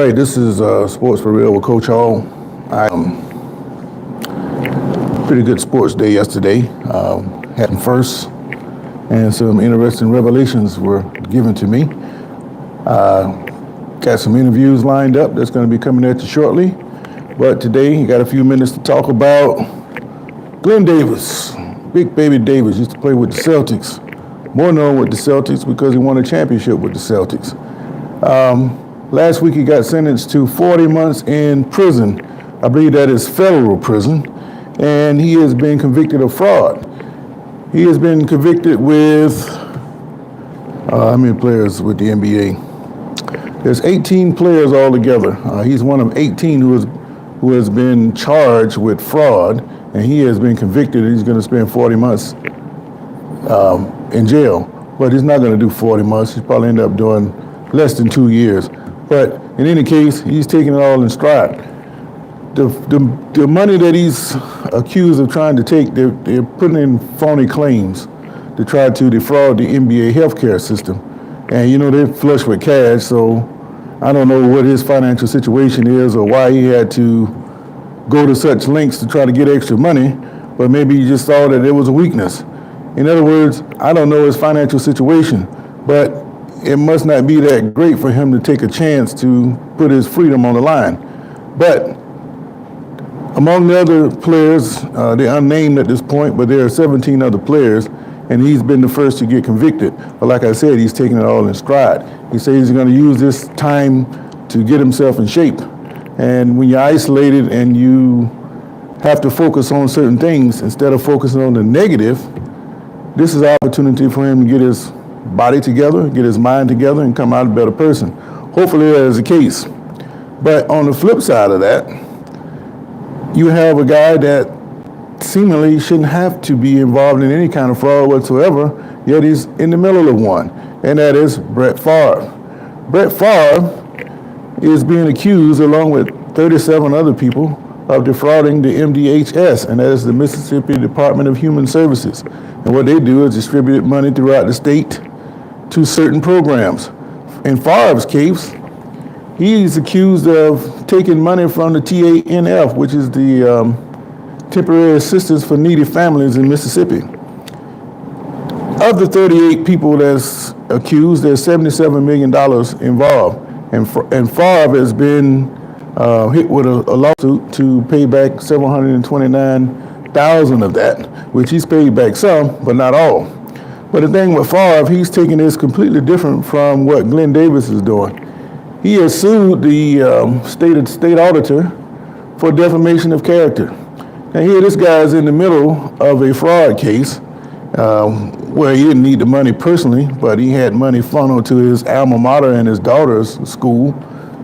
right, this is Sports for Real with Coach Hall. Pretty good sports day yesterday. Had them first, and some interesting revelations were given to me. Got some interviews lined up that's going to be coming at you shortly. But today, you got a few minutes to talk about Glenn Davis. Big Baby Davis used to play with the Celtics. More known with the Celtics because he won a championship with the Celtics. Last week, he got sentenced to 40 months in prison. I believe that is federal prison. And he has been convicted of fraud. He has been convicted with, how many players with the NBA? There's 18 players altogether. He's one of 18 who has been charged with fraud, and he has been convicted. He's going to spend 40 months in jail. But he's not going to do 40 months. He's probably end up doing less than 2 years. But in any case, he's taking it all in stride. The money that he's accused of trying to take, they're putting in phony claims to try to defraud the NBA healthcare system. And you know, they're flush with cash, so I don't know what his financial situation is or why he had to go to such lengths to try to get extra money, but maybe he just saw that there was a weakness. In other words, I don't know his financial situation, but it must not be that great for him to take a chance to put his freedom on the line. But among the other players, they're unnamed at this point, but there are 17 other players, and he's been the first to get convicted. But like I said, he's taking it all in stride. He says he's going to use this time to get himself in shape. And when you're isolated and you have to focus on certain things instead of focusing on the negative, this is an opportunity for him to get his body together, get his mind together, and come out a better person. Hopefully that is the case. But on the flip side of that, you have a guy that seemingly shouldn't have to be involved in any kind of fraud whatsoever, yet he's in the middle of one, and that is Brett Favre. Brett Favre is being accused, along with 37 other people, of defrauding the MDHS, and that is the Mississippi Department of Human Services. And what they do is distribute money throughout the state to certain programs. In Favre's case, he's accused of taking money from the TANF, which is the Temporary Assistance for Needy Families in Mississippi. Of the 38 people that's accused, there's $77 million involved. And Favre has been hit with a lawsuit to pay back $729,000 of that, which he's paid back some, but not all. But the thing with Favre, he's taking this completely different from what Glenn Davis is doing. He has sued the state auditor for defamation of character. Now here, this guy's in the middle of a fraud case where he didn't need the money personally, but he had money funneled to his alma mater and his daughter's school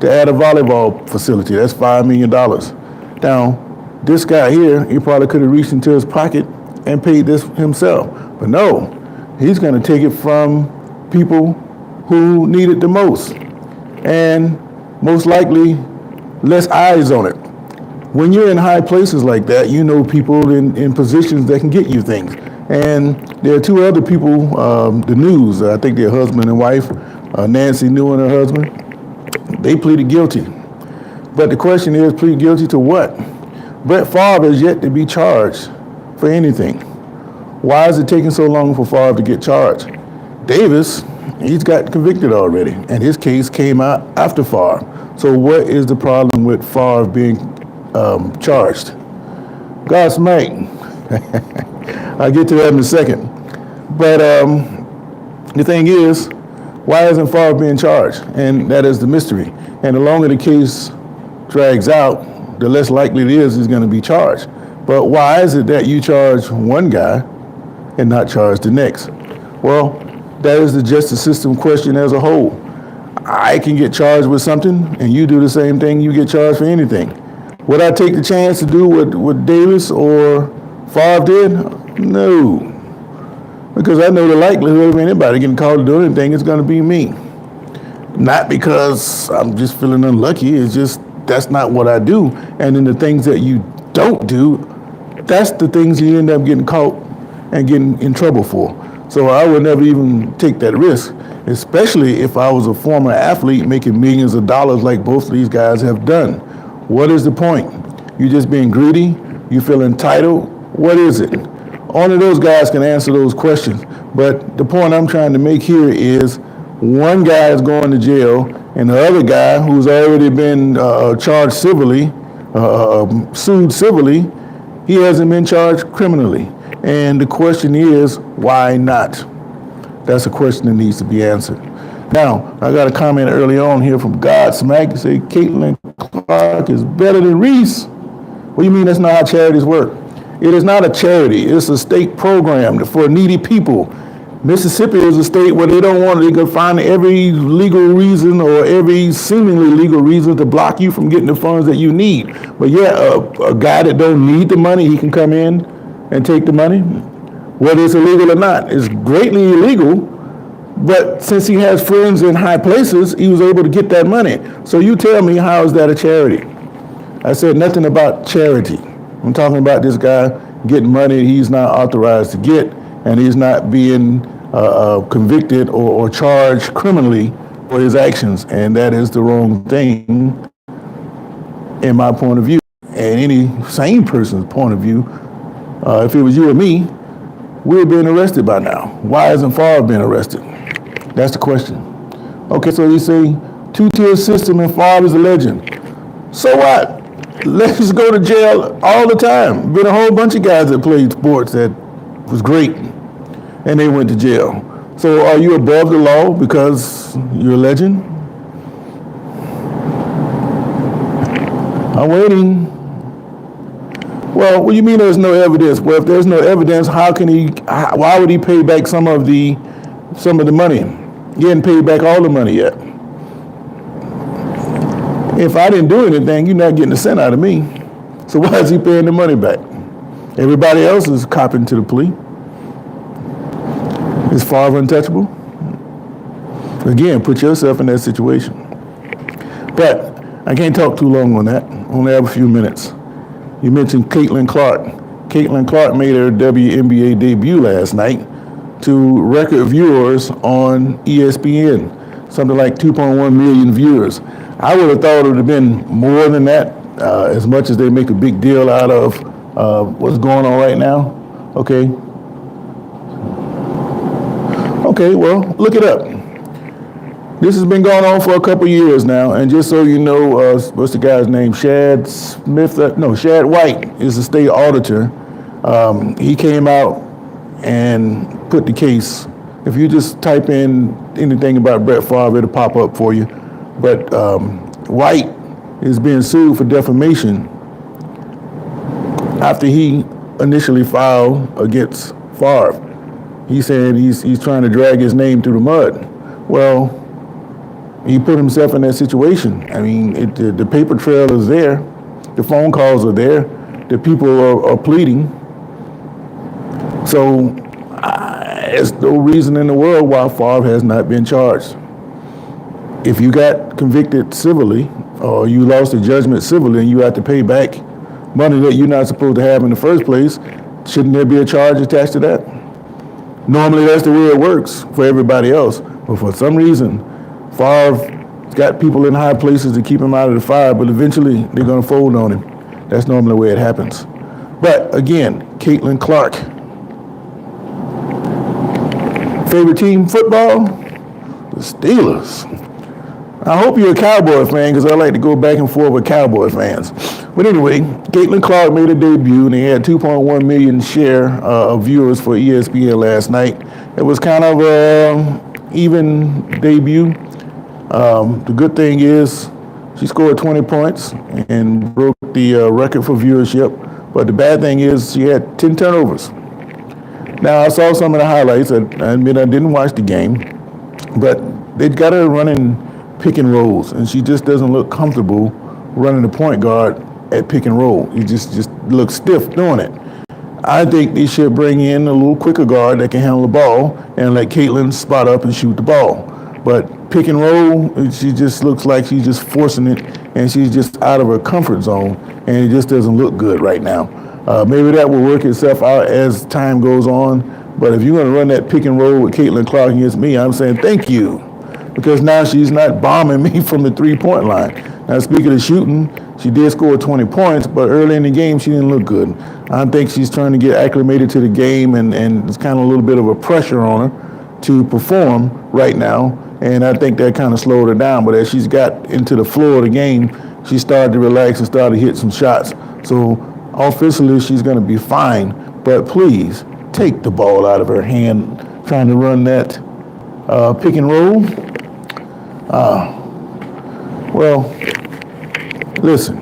to add a volleyball facility. That's $5 million. Now, this guy here, he probably could have reached into his pocket and paid this himself. But no, he's going to take it from people who need it the most. And most likely, less eyes on it. When you're in high places like that, you know people in positions that can get you things. And there are two other people, the news, I think they're husband and wife, Nancy New and her husband, they pleaded guilty. But the question is, plead guilty to what? Brett Favre is yet to be charged for anything. Why is it taking so long for Favre to get charged? Davis, he's got convicted already, and his case came out after Favre. So what is the problem with Favre being charged? Godsmack. I'll get to that in a second. But the thing is, why isn't Favre being charged? And that is the mystery. And the longer the case drags out, the less likely it is he's going to be charged. But why is it that you charge one guy and not charge the next? Well, that is the justice system question as a whole. I can get charged with something, and you do the same thing, you get charged for anything. Would I take the chance to do what Davis or Favre did? No. Because I know the likelihood of anybody getting called to do anything is going to be me. Not because I'm just feeling unlucky, it's just that's not what I do. And then the things that you don't do, that's the things you end up getting caught and getting in trouble for. So I would never even take that risk, especially if I was a former athlete making millions of dollars like both of these guys have done. What is the point? You just being greedy? You feel entitled? What is it? Only those guys can answer those questions. But the point I'm trying to make here is one guy is going to jail, and the other guy who's already been charged civilly, sued civilly, he hasn't been charged criminally. And the question is, why not? That's a question that needs to be answered. Now, I got a comment early on here from Godsmack. He said, Caitlyn Clark is better than Reese. What do you mean that's not how charities work? It is not a charity. It's a state program for needy people. Mississippi is a state where they don't want, they can find every legal reason or every seemingly legal reason to block you from getting the funds that you need. But yeah, a guy that don't need the money, he can come in and take the money, whether it's illegal or not. It's greatly illegal, but since he has friends in high places, he was able to get that money. So you tell me, how is that a charity? I said nothing about charity. I'm talking about this guy getting money he's not authorized to get, and he's not being convicted or charged criminally for his actions, and that is the wrong thing in my point of view, and any sane person's point of view. If it was you or me, we'd have been arrested by now. Why hasn't Favre been arrested? That's the question. Okay, so you say two-tier system and Favre is a legend. So what? Let's go to jail all the time. Been a whole bunch of guys that played sports that was great, and they went to jail. So are you above the law because you're a legend? I'm waiting. Well, what do you mean there's no evidence? Well, if there's no evidence, why would he pay back some of the money? He hadn't paid back all the money yet. If I didn't do anything, you're not getting a cent out of me. So why is he paying the money back? Everybody else is copping to the plea. Is Favre untouchable? Again, put yourself in that situation. But I can't talk too long on that. Only have a few minutes. You mentioned Caitlyn Clark. Caitlyn Clark made her WNBA debut last night to record viewers on ESPN, something like 2.1 million viewers. I would have thought it would have been more than that, as much as they make a big deal out of what's going on right now. Okay. Okay, well, look it up. This has been going on for a couple years now, and just so you know, what's the guy's name? Shad White is the state auditor. He came out and put the case. If you just type in anything about Brett Favre, it'll pop up for you. But White is being sued for defamation after he initially filed against Favre. He's saying he's trying to drag his name through the mud. Well, he put himself in that situation. I mean, the paper trail is there. The phone calls are there. The people are pleading. So there's no reason in the world why Favre has not been charged. If you got convicted civilly, or you lost a judgment civilly, and you have to pay back money that you're not supposed to have in the first place, shouldn't there be a charge attached to that? Normally, that's the way it works for everybody else. But for some reason, Favre's got people in high places to keep him out of the fire, but eventually they're going to fold on him. That's normally the way it happens. But again, Caitlyn Clark. Favorite team, football? The Steelers. I hope you're a Cowboy fan, because I like to go back and forth with Cowboy fans. But anyway, Caitlyn Clark made a debut, and they had 2.1 million share of viewers for ESPN last night. It was kind of an even debut. The good thing is she scored 20 points and broke the record for viewership. But the bad thing is she had 10 turnovers. Now, I saw some of the highlights. I admit I didn't watch the game, but they got her running pick and rolls, and she just doesn't look comfortable running the point guard at pick and roll. You just look stiff doing it. I think they should bring in a little quicker guard that can handle the ball and let Caitlyn spot up and shoot the ball. But pick and roll, she just looks like she's just forcing it, and she's just out of her comfort zone, and it just doesn't look good right now. Maybe that will work itself out as time goes on, But if you're going to run that pick and roll with Caitlyn Clark against me, I'm saying thank you. Because now she's not bombing me from the three-point line. Now, speaking of shooting, she did score 20 points, but early in the game, she didn't look good. I think she's trying to get acclimated to the game, and it's kind of a little bit of a pressure on her to perform right now, and I think that kind of slowed her down. But as she's got into the flow of the game, she started to relax and started to hit some shots. So offensively, she's going to be fine, but please take the ball out of her hand trying to run that pick and roll. Well, listen,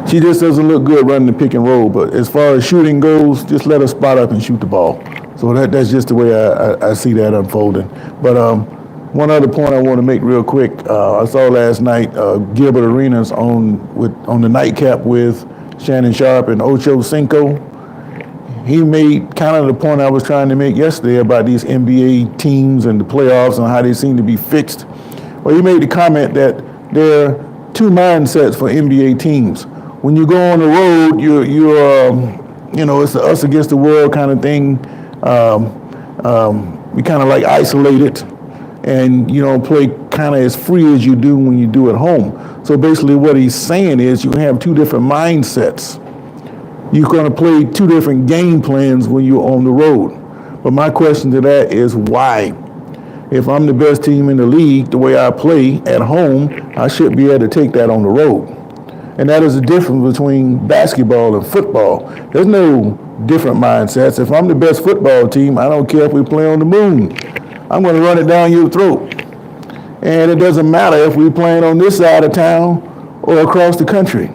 she just doesn't look good running the pick and roll, but as far as shooting goes, just let her spot up and shoot the ball. So that's just the way I see that unfolding. But one other point I want to make real quick, I saw last night Gilbert Arenas on the nightcap with Shannon Sharp and Ocho Cinco. He made kind of the point I was trying to make yesterday about these NBA teams and the playoffs and how they seem to be fixed. Well, he made the comment that there are two mindsets for NBA teams. When you go on the road, you're it's the us against the world kind of thing. You kind of like isolated, and you don't play kind of as free as you do when you do at home. So basically what he's saying is you have two different mindsets. You're going to play two different game plans when you're on the road. But my question to that is why? If I'm the best team in the league, the way I play at home, I should be able to take that on the road. And that is the difference between basketball and football. There's no different mindsets. If I'm the best football team, I don't care if we play on the moon. I'm going to run it down your throat. And it doesn't matter if we're playing on this side of town or across the country.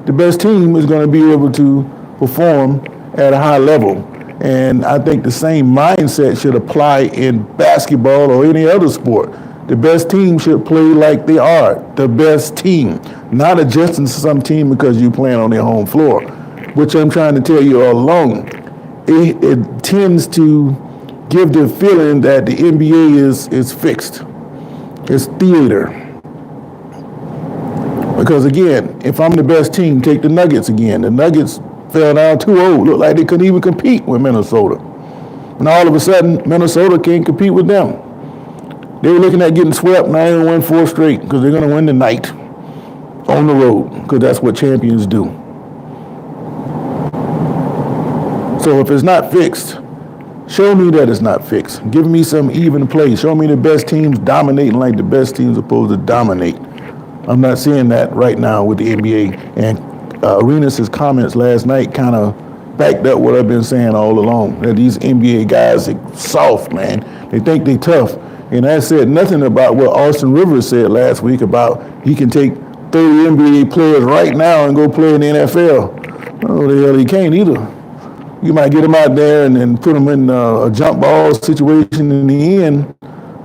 The best team is going to be able to perform at a high level. And I think the same mindset should apply in basketball or any other sport. The best team should play like they are the best team, not adjusting to some team because you're playing on their home floor, which I'm trying to tell you all along. It tends to give the feeling that the NBA is fixed. It's theater. Because again, if I'm the best team, take the Nuggets again. The Nuggets fell down 2-0, looked like they couldn't even compete with Minnesota. And all of a sudden, Minnesota can't compete with them. They were looking at getting swept, now they're going to win 4 straight because they're going to win tonight on the road because that's what champions do. So if it's not fixed, show me that it's not fixed. Give me some even play. Show me the best teams dominating like the best teams are supposed to dominate. I'm not seeing that right now with the NBA. And Arenas' comments last night kind of backed up what I've been saying all along. That these NBA guys are soft, man. They think they tough. And I said nothing about what Austin Rivers said last week about he can take 30 NBA players right now and go play in the NFL. Oh, the hell he can't either. You might get him out there and put him in a jump ball situation in the end.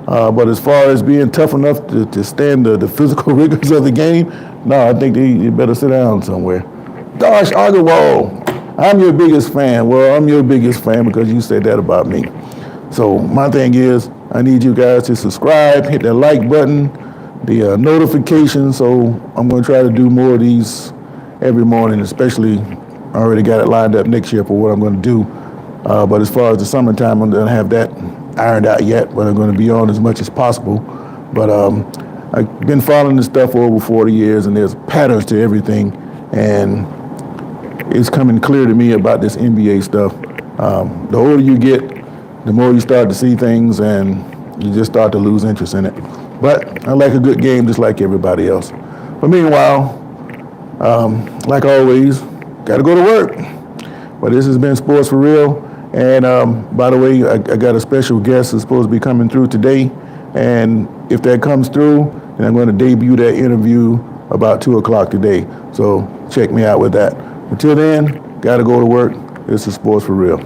But as far as being tough enough to stand the physical rigors of the game, no, I think they better sit down somewhere. Gosh, Agarwal, I'm your biggest fan. Well, I'm your biggest fan because you said that about me. So my thing is, I need you guys to subscribe, hit that like button, the notification. So I'm going to try to do more of these every morning, especially I already got it lined up next year for what I'm going to do. But as far as the summertime, I'm going to have that ironed out yet, but I'm going to be on as much as possible. But I've been following this stuff for over 40 years, and there's patterns to everything. And it's coming clear to me about this NBA stuff. The older you get, the more you start to see things, and you just start to lose interest in it. But I like a good game just like everybody else. But meanwhile, like always, got to go to work. But this has been Sports for Real. And by the way, I got a special guest that's supposed to be coming through today. And if that comes through, then I'm going to debut that interview about 2 o'clock today. So check me out with that. Until then, got to go to work. This is Sports for Real.